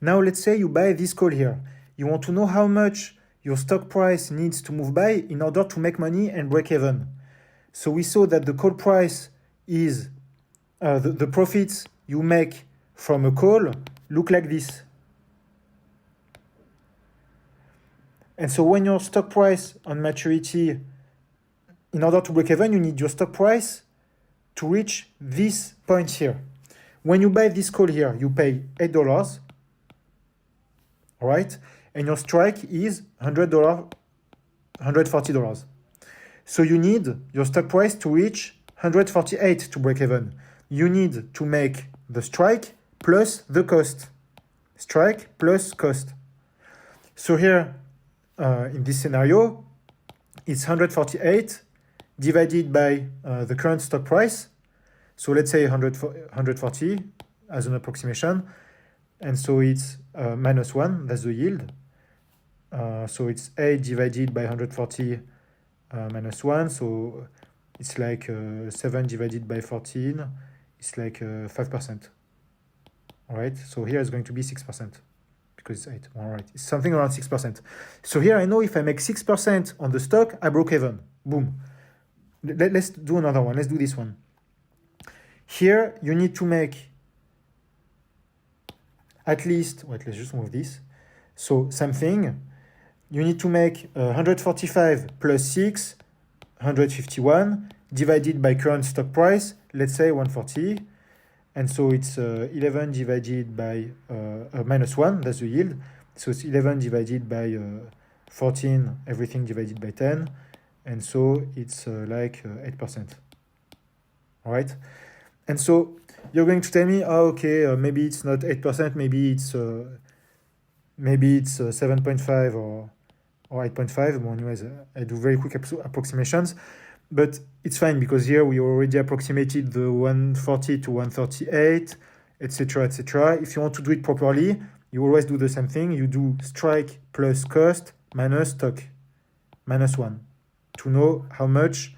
Now let's say you buy this call here. You want to know how much your stock price needs to move by in order to make money and break even. So we saw that the call price is the profits you make from a call look like this. And so when your stock price on maturity, in order to break even, you need your stock price to reach this point here. When you buy this call here, you pay $8, all right? And your strike is $100, $140. So you need your stock price to reach 148 to break even. You need to make the strike plus the cost. Strike plus cost. So here, in this scenario, it's 148 divided by the current stock price. So let's say 140 as an approximation. And so it's minus 1, that's the yield. So it's 8 divided by 140 minus 1. So it's like 7 divided by 14. It's like 5%. All right, so here it's going to be 6%. Because it's 8, all right. It's something around 6%. So here I know if I make 6% on the stock, I broke even. Boom. Let's do another one. Let's do this one. Here you need to make at least, wait, let's just move this. So same thing. You need to make 145 plus 6, 151, divided by current stock price, let's say 140. And so it's 11 divided by minus 1, that's the yield. So it's 11 divided by 14, everything divided by 10. And so it's like 8%. All right? And so you're going to tell me, oh, okay, maybe it's not 8%, maybe it's 7.5 or 8.5. Well, anyways, I do very quick approximations. But it's fine because here we already approximated the 140 to 138, etc., etc. If you want to do it properly, you always do the same thing. You do strike plus cost minus stock, minus 1, to know how much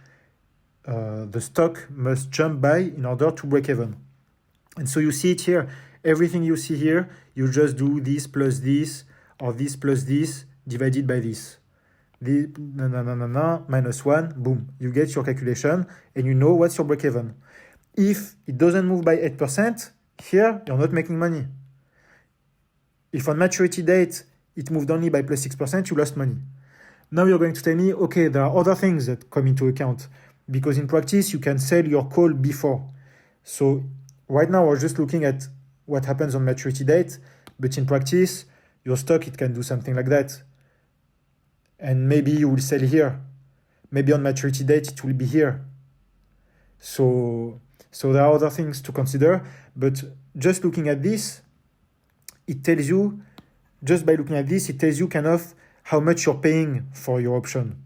the stock must jump by in order to break even. And so you see it here. Everything you see here, you just do this plus this, or this plus this, divided by this. Minus 1, boom, you get your calculation and you know what's your break even. If it doesn't move by 8%, here you're not making money. If on maturity date it moved only by plus 6%, you lost money. Now you're going to tell me, okay, there are other things that come into account because in practice you can sell your call before. So right now we're just looking at what happens on maturity date, but in practice, your stock, it can do something like that. And maybe you will sell here. Maybe on maturity date, it will be here. So there are other things to consider, but just looking at this, it tells you, just by looking at this, it tells you kind of how much you're paying for your option.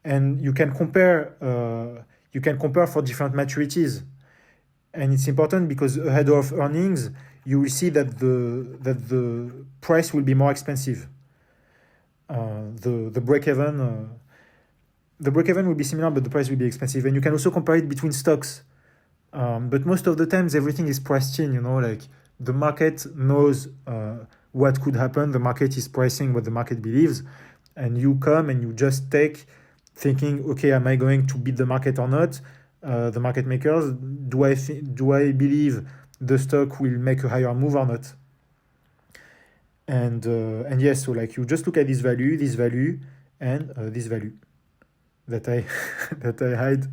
And you can compare for different maturities. And it's important because ahead of earnings, you will see that the price will be more expensive. The break-even will be similar, but the price will be expensive. And you can also compare it between stocks. But most of the times, everything is priced in, like the market knows what could happen. The market is pricing what the market believes. And you come and you just take thinking, okay, am I going to beat the market or not? The market makers, do I believe the stock will make a higher move or not? And yes, so like you just look at this value, and this value that I that I hide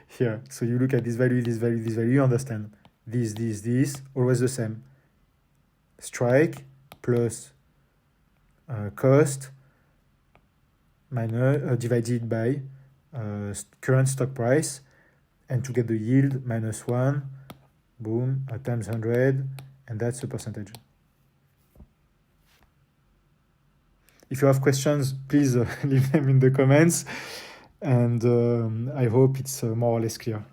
here. So you look at this value, you understand. This, always the same. Strike plus cost minus divided by current stock price, and to get the yield minus 1, boom, times 100, and that's the percentage. If you have questions, please leave them in the comments, and I hope it's more or less clear.